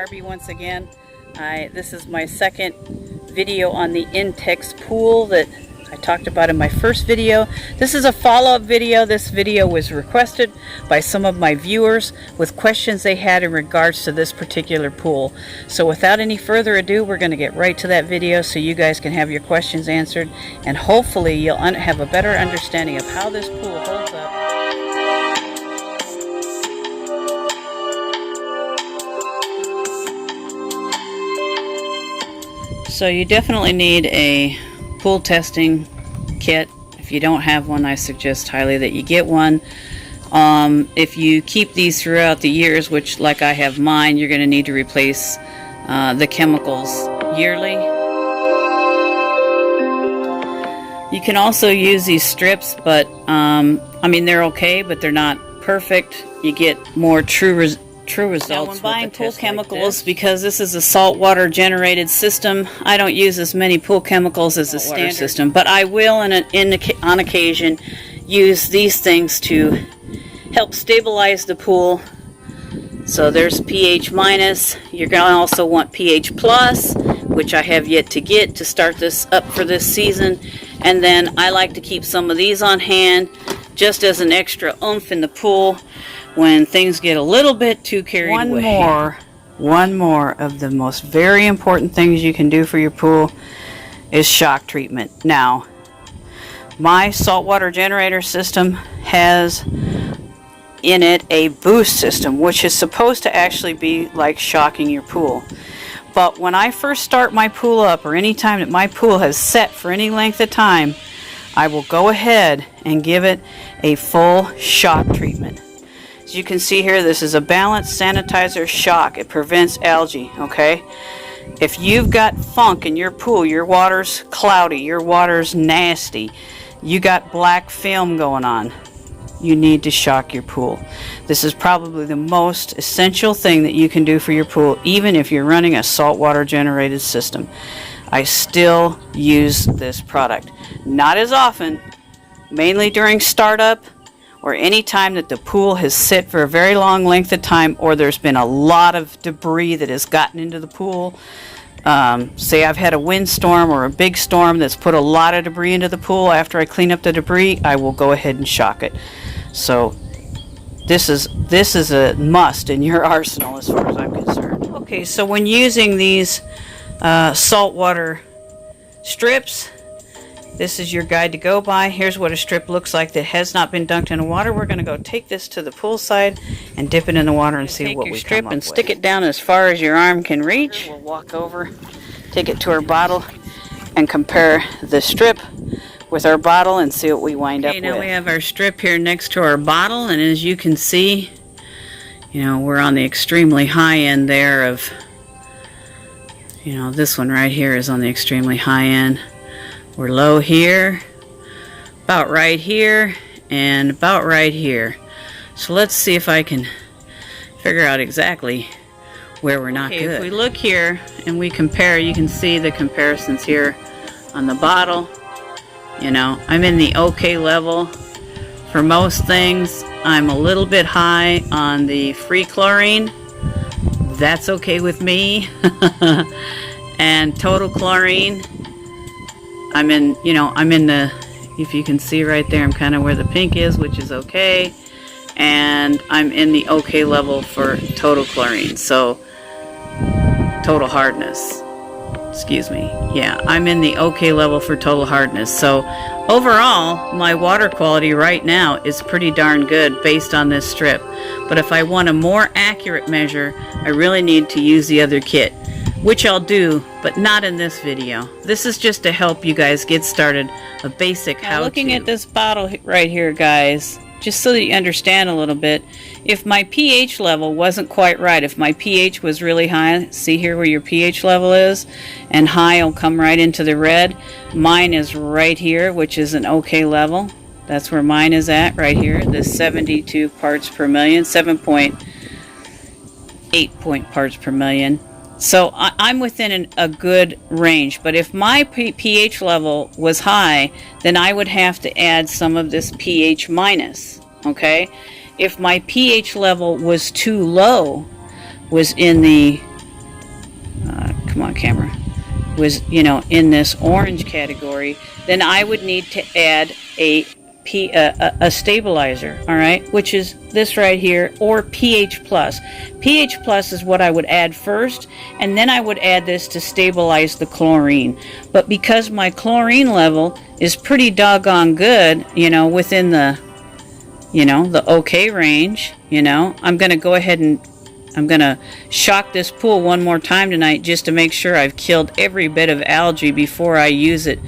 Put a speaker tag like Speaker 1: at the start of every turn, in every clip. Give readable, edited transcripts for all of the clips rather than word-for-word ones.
Speaker 1: Barbie once again. This is my second video on the InTex pool that I talked about in my first video. This is a follow-up video. This video was requested by some of my viewers with questions they had in regards to this particular pool. So without any further ado, we're going to get right to that video so you guys can have your questions answered, and hopefully you'll have a better understanding of how this pool holds up. So you definitely need a pool testing kit. If you don't have one, I suggest highly that you get one. If you keep these throughout the years, which like I have mine, you're going to need to replace the chemicals yearly. You can also use these strips, but I mean, they're okay, but they're not perfect. You get more true results. Now, when buying pool chemicals, because this is a saltwater generated system, I don't use as many pool chemicals as a standard system, but I will on occasion use these things to help stabilize the pool. So there's pH minus. You're going to also want pH plus, which I have yet to get to start this up for this season. And then I like to keep some of these on hand just as an extra oomph in the pool when things get a little bit too carried away. One more of the most very important things you can do for your pool is shock treatment. Now, my saltwater generator system has in it a boost system, which is supposed to actually be like shocking your pool. But when I first start my pool up, or any time that my pool has set for any length of time, I will go ahead and give it a full shock treatment. As you can see here, this is a balanced sanitizer shock. It prevents algae, okay? If you've got funk in your pool, your water's cloudy, your water's nasty, you got black film going on, you need to shock your pool. This is probably the most essential thing that you can do for your pool, even if you're running a saltwater generated system. I still use this product. Not as often, mainly during startup, or any time that the pool has sit for a very long length of time, or there's been a lot of debris that has gotten into the pool. Say I've had a windstorm or a big storm that's put a lot of debris into the pool. After I clean up the debris, I will go ahead and shock it. So this is a must in your arsenal as far as I'm concerned. Okay, so when using these saltwater strips, this is your guide to go by. Here's what a strip looks like that has not been dunked in water. We're going to go take this to the pool side and dip it in the water and see what we come up with. Take your strip and stick it down as far as your arm can reach. We'll walk over, take it to our bottle, and compare the strip with our bottle and see what we wind up with. Now we have our strip here next to our bottle, and as you can see, you know, we're on the extremely high end there of, you know, this one right here is on the extremely high end. We're low here, about right here, and about right here. So let's see if I can figure out exactly where we're not good. If we look here and we compare, you can see the comparisons here on the bottle. You know, I'm in the okay level for most things. I'm a little bit high on the free chlorine. That's okay with me. And total chlorine, I'm in, you know, I'm in the, if you can see right there, I'm kind of where the pink is, which is okay. And I'm in the okay level for total chlorine. So, total hardness. Excuse me. Yeah, I'm in the okay level for total hardness. So, overall, my water quality right now is pretty darn good based on this strip. But if I want a more accurate measure, I really need to use the other kit, which I'll do, but not in this video. This is just to help you guys get started, a basic how-to. Looking at this bottle right here, guys, just so that you understand a little bit, if my pH level wasn't quite right, if my pH was really high, see here where your pH level is, and high will come right into the red. Mine is right here, which is an okay level. That's where mine is at, right here, this 72 parts per million, 7.8 parts per million. So I'm within a good range, but if my pH level was high, then I would have to add some of this pH minus, okay? If my pH level was too low, was in the come on camera, was, you know, in this orange category, then I would need to add a stabilizer, all right, which is this right here, or pH plus. pH plus is what I would add first, and then I would add this to stabilize the chlorine. But because my chlorine level is pretty doggone good, you know, within the, you know, the okay range, you know, I'm going to go ahead and I'm going to shock this pool one more time tonight just to make sure I've killed every bit of algae before I use it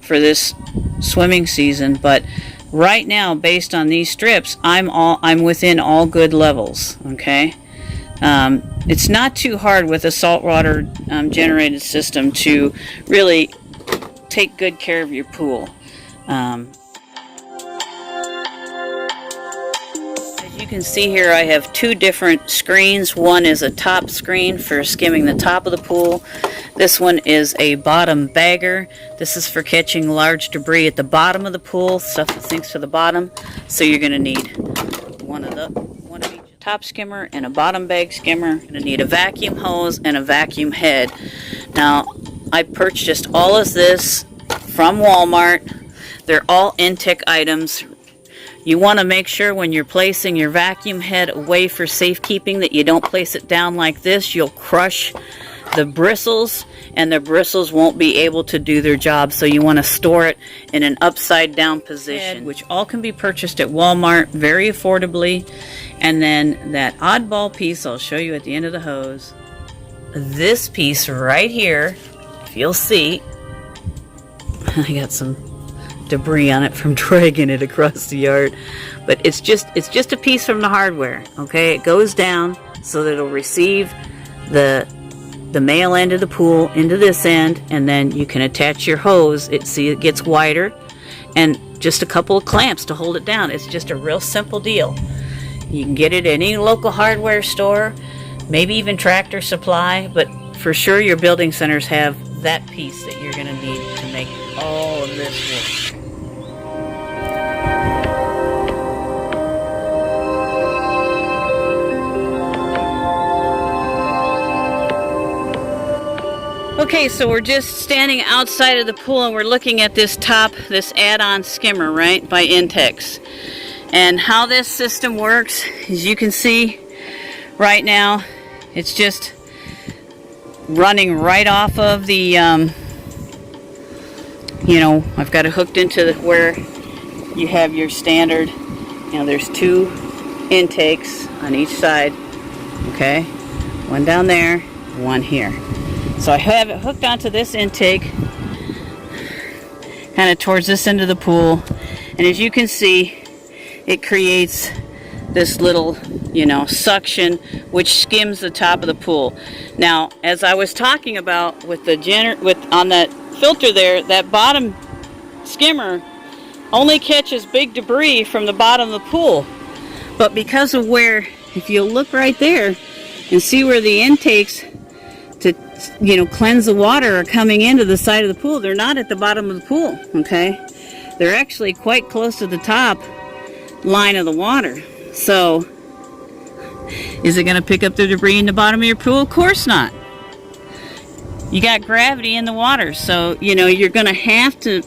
Speaker 1: for this swimming season. But right now, based on these strips, I'm within all good levels, okay? It's not too hard with a saltwater generated system to really take good care of your pool. You can see here I have two different screens. One is a top screen for skimming the top of the pool. This one is a bottom bagger. This is for catching large debris at the bottom of the pool, stuff that sinks to the bottom. So you're going to need one of each top skimmer and a bottom bag skimmer. You're going to need a vacuum hose and a vacuum head. Now, I purchased all of this from Walmart. They're all InTex items. You want to make sure when you're placing your vacuum head away for safekeeping that you don't place it down like this. You'll crush the bristles, and the bristles won't be able to do their job. So you want to store it in an upside down position, which all can be purchased at Walmart very affordably. And then that oddball piece I'll show you at the end of the hose. This piece right here, if you'll see, I got some debris on it from dragging it across the yard, but it's just a piece from the hardware, okay? It goes down so that it'll receive the male end of the pool into this end, and then you can attach your hose. It gets wider, and just a couple of clamps to hold it down. It's just a real simple deal. You can get it at any local hardware store, maybe even Tractor Supply, but for sure your building centers have that piece that you're going to need to make all of this work. Okay, so we're just standing outside of the pool and we're looking at this add-on skimmer, right, by InTex. And how this system works, as you can see right now, it's just running right off of the, you know, I've got it hooked into where you have your standard, you know, there's two intakes on each side, okay, one down there, one here. So I have it hooked onto this intake, kind of towards this end of the pool, and as you can see, it creates this little, you know, suction which skims the top of the pool. Now, as I was talking about with the on that filter there, that bottom skimmer only catches big debris from the bottom of the pool. But because of where, if you look right there and see where the intakes to, you know, cleanse the water are coming into the side of the pool, they're not at the bottom of the pool, okay? They're actually quite close to the top line of the water. So, is it going to pick up the debris in the bottom of your pool? Of course not. You got gravity in the water, so, you know, you're going to have to,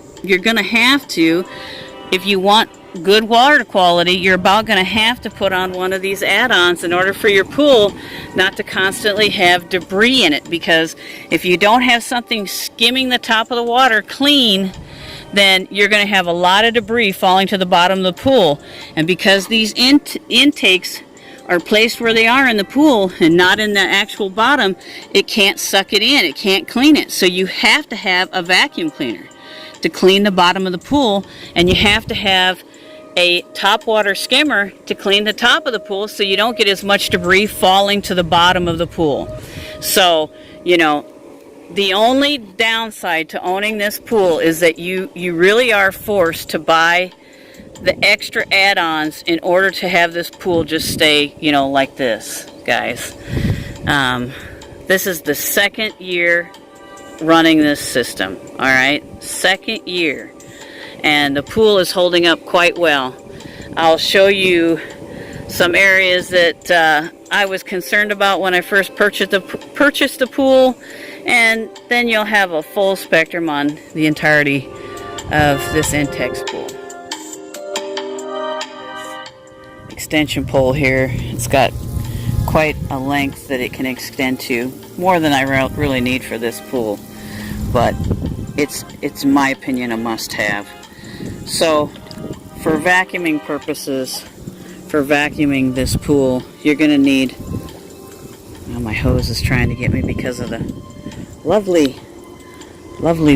Speaker 1: if you want good water quality, you're about going to have to put on one of these add-ons in order for your pool not to constantly have debris in it, because if you don't have something skimming the top of the water clean, then you're going to have a lot of debris falling to the bottom of the pool. And because these intakes are placed where they are in the pool and not in the actual bottom, it can't suck it in, it can't clean it. So you have to have a vacuum cleaner to clean the bottom of the pool, and you have to have a top water skimmer to clean the top of the pool so you don't get as much debris falling to the bottom of the pool. So, you know, the only downside to owning this pool is that you really are forced to buy the extra add-ons in order to have this pool just stay, you know, like this, guys. This is the second year running this system, all right? Second year. And the pool is holding up quite well. I'll show you some areas that I was concerned about when I first purchased the pool. And then you'll have a full spectrum on the entirety of this InTex pool. Extension pole here, it's got quite a length that it can extend to, more than I really need for this pool, but it's in my opinion a must-have. So for vacuuming purposes, for vacuuming this pool, you're going to need, oh, my hose is trying to get me because of the lovely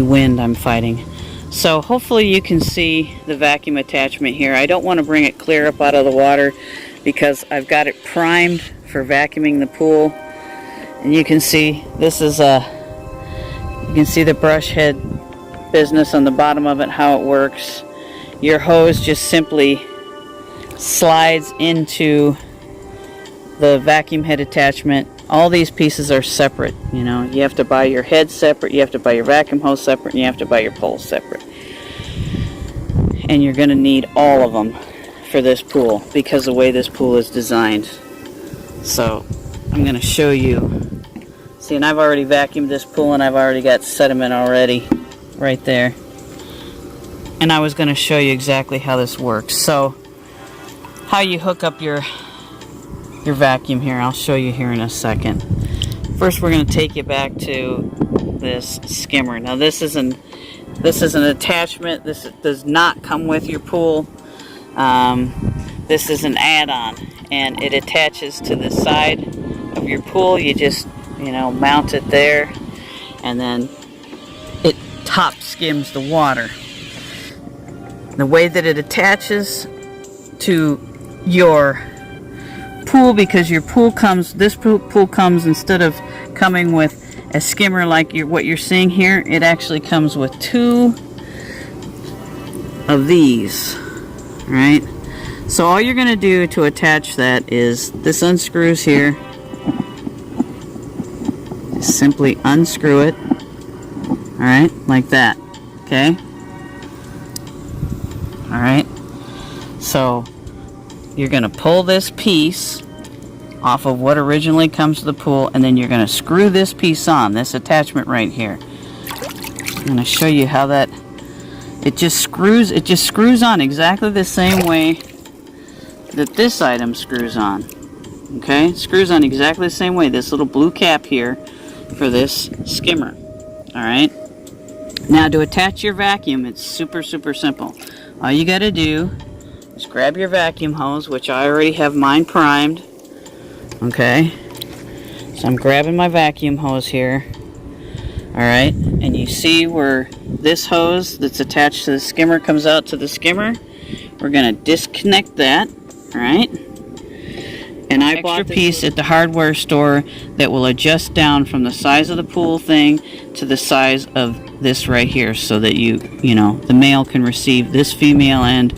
Speaker 1: wind I'm fighting. So hopefully you can see the vacuum attachment here. I don't want to bring it clear up out of the water because I've got it primed for vacuuming the pool. And you can see this is you can see the brush head business on the bottom of it, how it works. Your hose just simply slides into the vacuum head attachment. All these pieces are separate, you know. You have to buy your head separate, you have to buy your vacuum hose separate, and you have to buy your pole separate. And you're going to need all of them for this pool because of the way this pool is designed. So I'm going to show you. See, and I've already vacuumed this pool and I've already got sediment already right there. And I was going to show you exactly how this works. So how you hook up your vacuum here, I'll show you here in a second. First we're going to take you back to this skimmer. Now this is an attachment. This does not come with your pool. This is an add-on, and it attaches to the side of your pool. You just, you know, mount it there, and then it top skims the water. The way that it attaches to your pool, because your pool comes, this pool comes, instead of coming with a skimmer like what you're seeing here, it actually comes with two of these, right? So all you're going to do to attach that is this unscrews here. Just simply unscrew it, all right, like that, okay? All right, so you're going to pull this piece off of what originally comes to the pool, and then you're going to screw this piece on, this attachment right here. I'm going to show you how that, it just screws on exactly the same way that this item screws on. Okay, it screws on exactly the same way, this little blue cap here for this skimmer. Alright, now to attach your vacuum, it's super simple. All you got to do is grab your vacuum hose, which I already have mine primed. Okay, so I'm grabbing my vacuum hose here. Alright, and you see where this hose that's attached to the skimmer comes out to the skimmer. We're going to disconnect that. Alright, and I bought this piece at the hardware store that will adjust down from the size of the pool thing to the size of this right here, so that you know, the male can receive this female end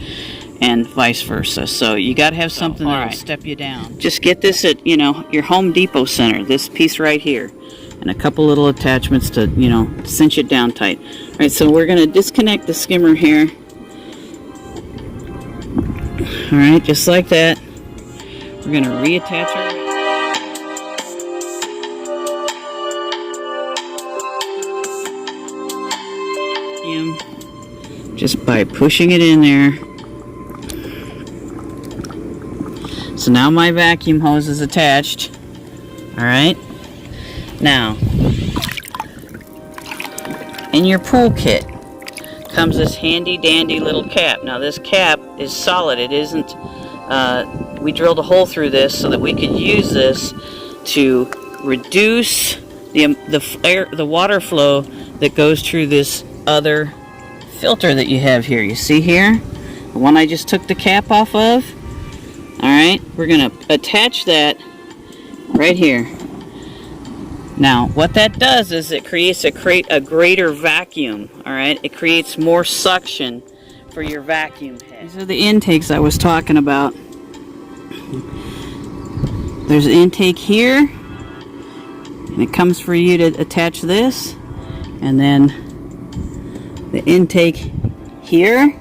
Speaker 1: and vice versa. So you got to have something that'll step you down. Just get this at, you know, your Home Depot center, this piece right here, and a couple little attachments to, you know, cinch it down tight. All right, so we're going to disconnect the skimmer here. All right, just like that. We're going to reattach our vacuum just by pushing it in there. So now my vacuum hose is attached. Alright. Now, in your pool kit comes this handy dandy little cap. Now this cap is solid. It isn't, we drilled a hole through this so that we could use this to reduce the water flow that goes through this other filter that you have here. You see here? The one I just took the cap off of. Alright, we're going to attach that right here. Now, what that does is it creates a greater vacuum. Alright, it creates more suction for your vacuum head. These are the intakes I was talking about. There's an intake here, and it comes for you to attach this, and then the intake here.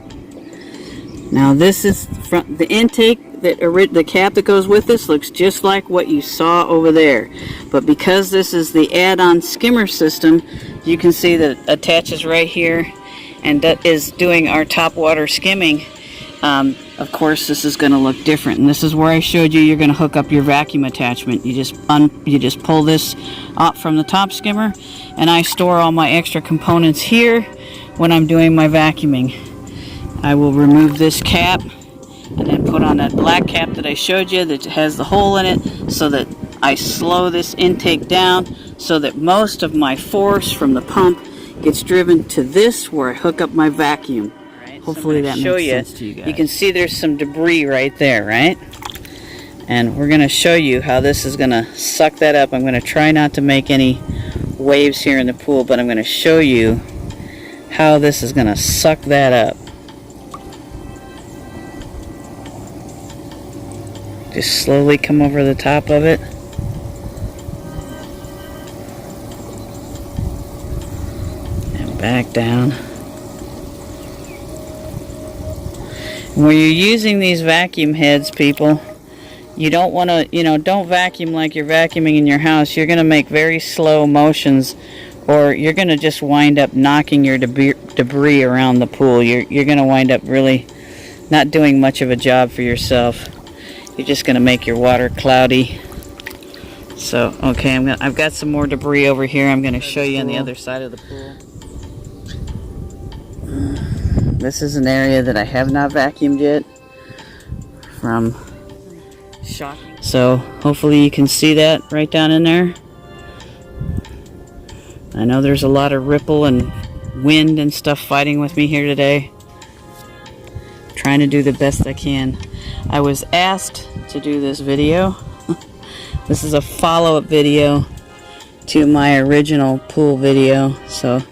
Speaker 1: Now this is from the intake. the cap that goes with this looks just like what you saw over there. But because this is the add-on skimmer system, you can see that it attaches right here, and that is doing our top water skimming. Of course, this is going to look different, and this is where I showed you you're going to hook up your vacuum attachment. You just pull this up from the top skimmer, and I store all my extra components here when I'm doing my vacuuming. I will remove this cap and then put on that black cap that I showed you that has the hole in it, so that I slow this intake down so that most of my force from the pump gets driven to this where I hook up my vacuum. Hopefully that makes sense to you guys. You can see there's some debris right there, right? And we're going to show you how this is going to suck that up. I'm going to try not to make any waves here in the pool, but I'm going to show you how this is going to suck that up. Just slowly come over the top of it. And back down. When you're using these vacuum heads, people, you don't want to, don't vacuum like you're vacuuming in your house. You're going to make very slow motions, or you're going to just wind up knocking your debris around the pool. You're going to wind up really not doing much of a job for yourself. You're just going to make your water cloudy. So, okay, I've got some more debris over here. I'm going to show you on the other side of the pool. This is an area that I have not vacuumed yet from shocking. So hopefully you can see that right down in there. I know there's a lot of ripple and wind and stuff fighting with me here today. Trying to do the best I can. I was asked to do this video. This is a follow-up video to my original pool video. So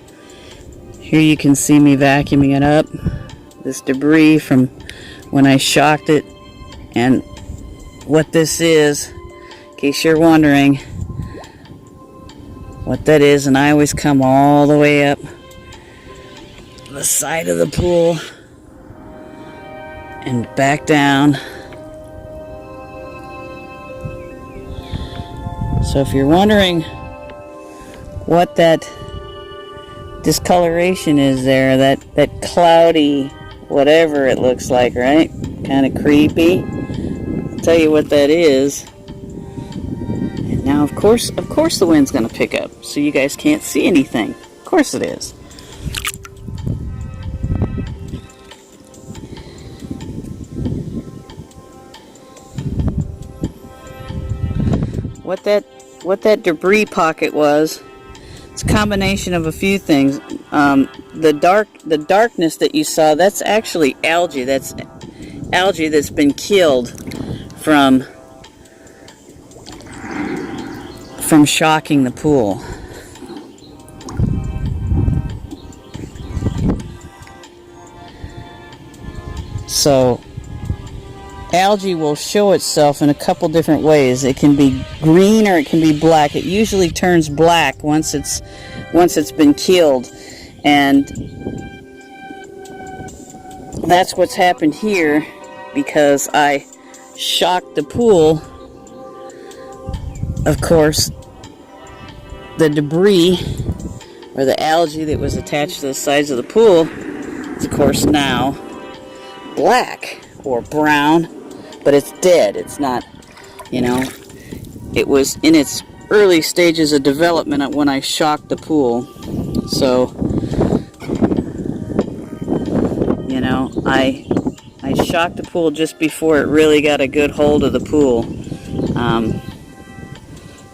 Speaker 1: here you can see me vacuuming it up. This debris from when I shocked it, and what this is, in case you're wondering what that is, and I always come all the way up the side of the pool and back down. So if you're wondering what that discoloration is there, that cloudy whatever it looks like, right? Kind of creepy. I'll tell you what that is. And now of course the wind's going to pick up, so you guys can't see anything. Of course it is. What that debris pocket was, it's a combination of a few things. The darkness that you saw, that's actually algae. That's algae that's been killed from shocking the pool. So algae will show itself in a couple different ways. It can be green or it can be black. It usually turns black once it's been killed, and that's what's happened here because I shocked the pool. Of course, the debris or the algae that was attached to the sides of the pool is of course now black or brown, but it's dead. It's not, it was in its early stages of development when I shocked the pool. So, I shocked the pool just before it really got a good hold of the pool.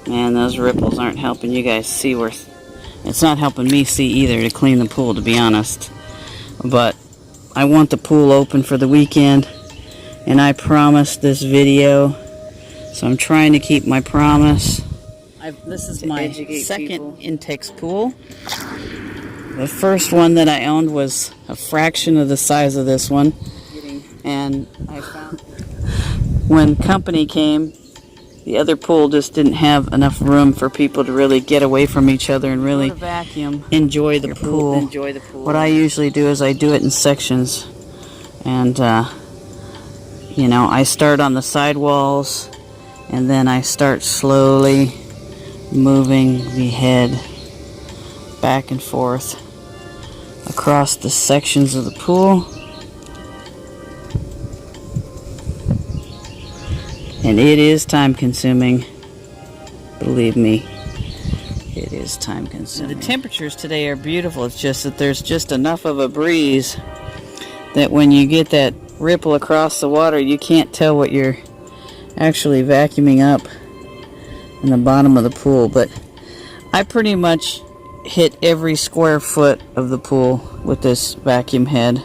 Speaker 1: Man, those ripples aren't helping you guys see where... It's not helping me see either to clean the pool, to be honest. But I want the pool open for the weekend, and I promised this video, so I'm trying to keep my promise. This is my second InTex pool. The first one that I owned was a fraction of the size of this one, and I found when company came, the other pool just didn't have enough room for people to really get away from each other and really enjoy the pool. What I usually do is I do it in sections, and You know, I start on the sidewalls and then I start slowly moving the head back and forth across the sections of the pool. And it is time consuming. Believe me, it is time consuming. The temperatures today are beautiful. It's just that there's just enough of a breeze that when you get that ripple across the water, you can't tell what you're actually vacuuming up in the bottom of the pool. But I pretty much hit every square foot of the pool with this vacuum head.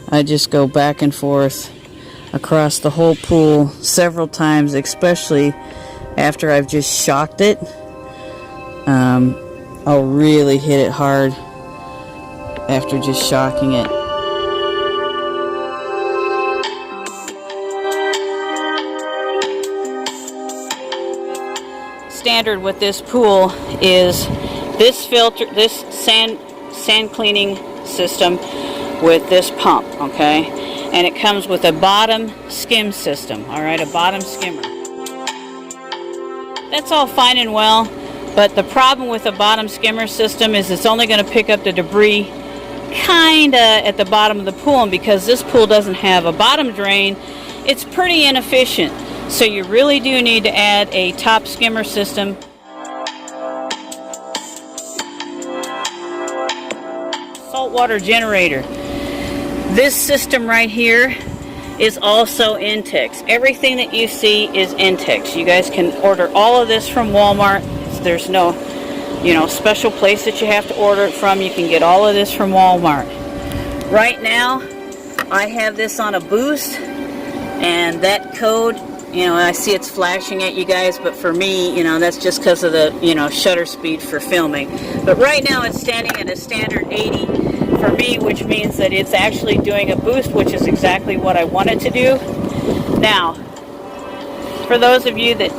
Speaker 1: I just go back and forth across the whole pool several times, especially after I've just shocked it. I'll really hit it hard after just shocking it. Standard with this pool is this filter, this sand cleaning system with this pump, okay? And it comes with a bottom skim system, all right, a bottom skimmer. That's all fine and well, but the problem with a bottom skimmer system is it's only going to pick up the debris kinda at the bottom of the pool, and because this pool doesn't have a bottom drain, it's pretty inefficient. So you really do need to add a top skimmer system. Saltwater generator. This system right here is also InTex. Everything that you see is InTex. You guys can order all of this from Walmart. There's no, special place that you have to order it from. You can get all of this from Walmart. Right now, I have this on a boost, and that code, I see it's flashing at you guys, but for me, that's just because of the, shutter speed for filming. But right now it's standing at a standard 80 for me, which means that it's actually doing a boost, which is exactly what I wanted to do. Now, for those of you that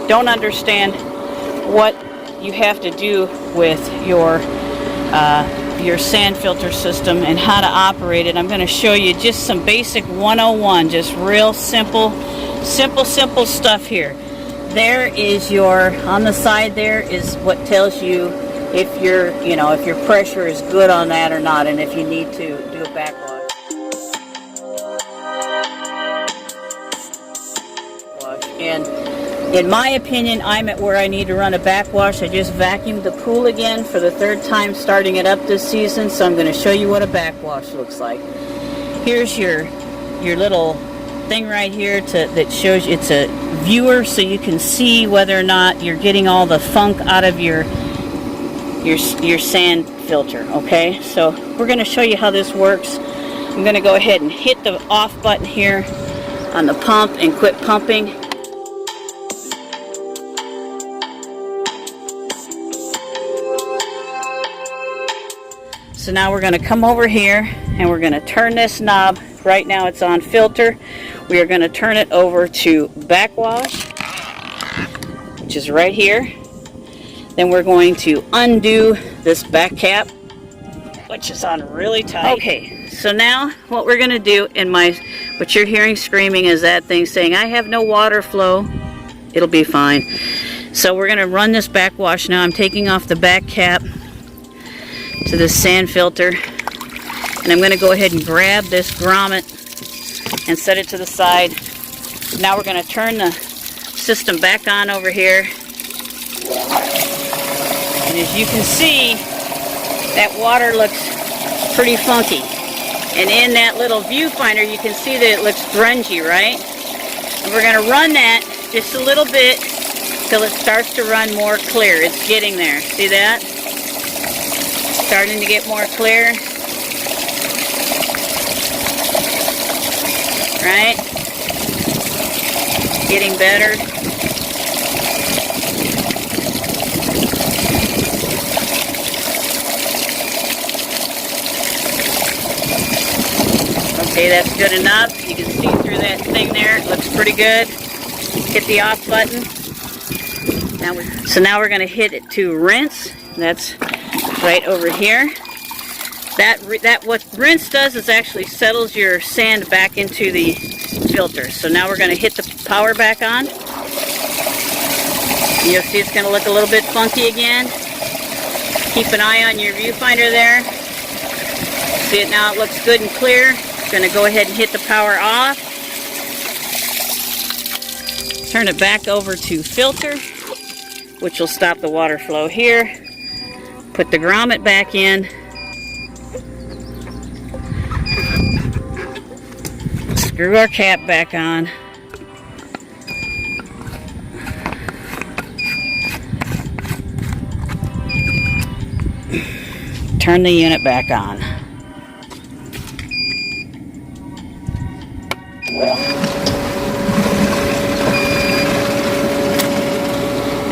Speaker 1: don't understand what you have to do with your sand filter system and how to operate it, I'm going to show you just some basic 101, just real simple stuff here. There is on the side there is what tells you if your pressure is good on that or not, and if you need to do a backwash. And in my opinion, I'm at where I need to run a backwash. I just vacuumed the pool again for the third time starting it up this season, so I'm going to show you what a backwash looks like. Here's your little thing right here that shows you, it's a viewer, so you can see whether or not you're getting all the funk out of your sand filter. Okay, so we're going to show you how this works. I'm going to go ahead and hit the off button here on the pump and quit pumping. So now we're going to come over here and we're going to turn this knob. Right now it's on filter. We are going to turn it over to backwash, which is right here. Then we're going to undo this back cap, which is on really tight. Okay, so now what we're going to do, what you're hearing screaming is that thing saying, I have no water flow. It'll be fine. So we're going to run this backwash now. I'm taking off the back cap to this sand filter, and I'm going to go ahead and grab this grommet and set it to the side. Now we're going to turn the system back on over here, and as you can see, that water looks pretty funky, and in that little viewfinder you can see that it looks grungy, right? And we're going to run that just a little bit till it starts to run more clear. It's getting there. See that? Starting to get more clear. Right? Getting better. Okay, that's good enough. You can see through that thing there. It looks pretty good. Hit the off button. So now we're going to hit it to rinse. That's right over here. What rinse does is actually settles your sand back into the filter. So now we're going to hit the power back on. You'll see it's going to look a little bit funky again. Keep an eye on your viewfinder there. See it now, it looks good and clear. Going to go ahead and hit the power off. Turn it back over to filter, which will stop the water flow here. Put the grommet back in. Screw our cap back on. Turn the unit back on.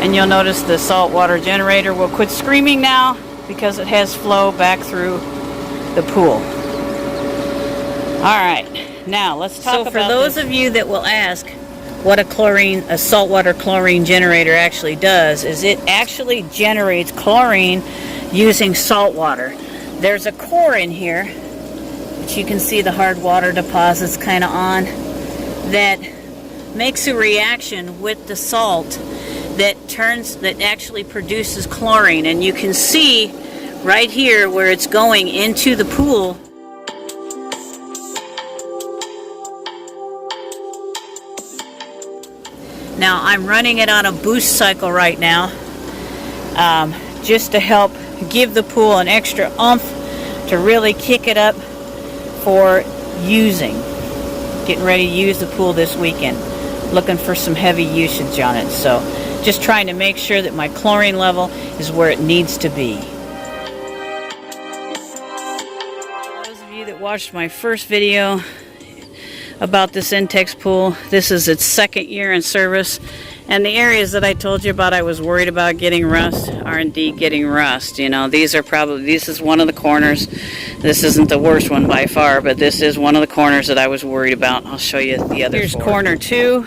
Speaker 1: And you'll notice the saltwater generator will quit screaming now because it has flow back through the pool. Alright, now let's talk about for those of you that will ask what a saltwater chlorine generator actually does, is it actually generates chlorine using salt water. There's a core in here, which you can see the hard water deposits kind of on, that makes a reaction with the salt that actually produces chlorine. And you can see right here where it's going into the pool. Now I'm running it on a boost cycle right now, just to help give the pool an extra oomph to really kick it up for using. Getting ready to use the pool this weekend. Looking for some heavy usage on it. So just trying to make sure that my chlorine level is where it needs to be. Those of you that watched my first video about this InTex pool, this is its second year in service. And the areas that I told you about I was worried about getting rust are indeed getting rust. You know, this is one of the corners. This isn't the worst one by far, but this is one of the corners that I was worried about. I'll show you the other. Here's corner 2.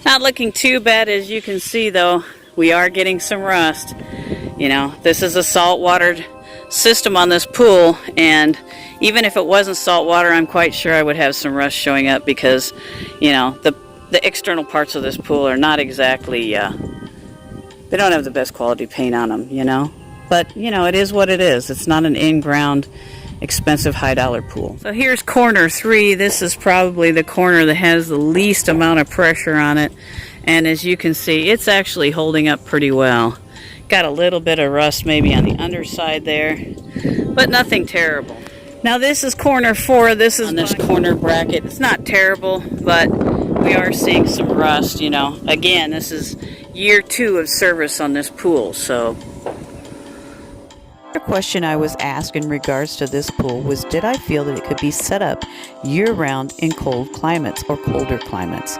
Speaker 1: Not looking too bad, as you can see, though. We are getting some rust. You know, this is a saltwater system on this pool, and even if it wasn't saltwater, I'm quite sure I would have some rust showing up because, you know, the external parts of this pool are not exactly, they don't have the best quality paint on them, you know. But, you know, it is what it is. It's not an in-ground, expensive, high-dollar pool. So here's corner 3. This is probably the corner that has the least amount of pressure on it. And as you can see, it's actually holding up pretty well. Got a little bit of rust maybe on the underside there, but nothing terrible. Now this is corner 4. This is on this corner bracket. It's not terrible, but we are seeing some rust, you know. Again, this is year 2 of service on this pool, so.
Speaker 2: The question I was asked in regards to this pool was, did I feel that it could be set up year-round in cold climates or colder climates?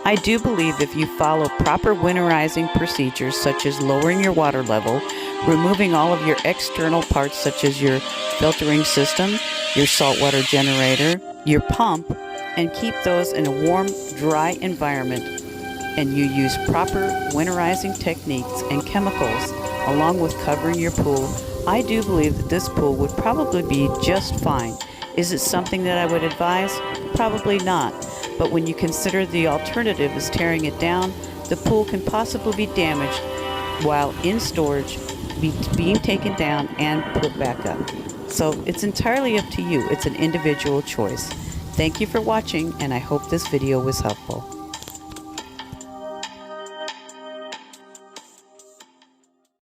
Speaker 2: I do believe if you follow proper winterizing procedures such as lowering your water level, removing all of your external parts such as your filtering system, your saltwater generator, your pump, and keep those in a warm, dry environment, and you use proper winterizing techniques and chemicals along with covering your pool, I do believe that this pool would probably be just fine. Is it something that I would advise? Probably not. But when you consider the alternative is tearing it down, the pool can possibly be damaged while in storage, being taken down and put back up. So it's entirely up to you. It's an individual choice. Thank you for watching, and I hope this video was helpful.